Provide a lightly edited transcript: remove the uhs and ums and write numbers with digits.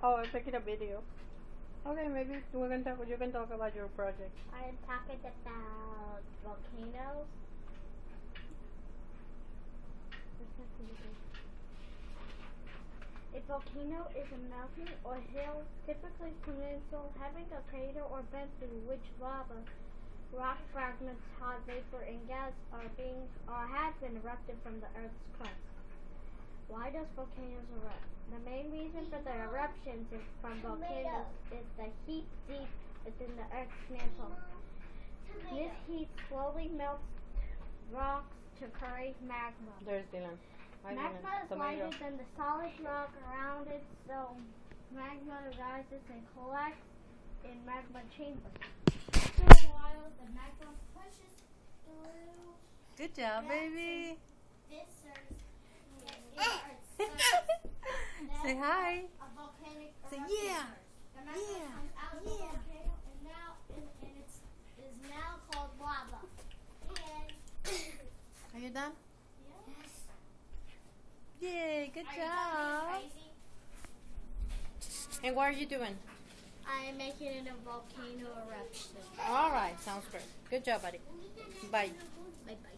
Oh, I'm taking a video. Okay, maybe we can talk. You can talk about your project. I'm talking about volcanoes. A volcano is a mountain or hill, typically peninsula, having a crater or vent through which lava, rock fragments, hot vapor, and gas have been erupted from the Earth's crust. Why does volcanoes erupt? The main reason for the eruptions from volcanoes is the heat deep within the Earth's mantle. This heat slowly melts rocks to create magma. There's Dylan. Magma is lighter than the solid rock around it, so magma rises and collects in magma chambers. After a while, the magma pushes through. Good job, baby. This serves Earth's surface. Say hi. A volcanic Say eruption yeah. occurs. The magma comes out of the volcano and it is now called lava. Are you done? Yes. Yay, good Are job. you crazy? And what are you doing? I am making it a volcano eruption. All right, sounds great. Good job, buddy. Bye. Bye bye.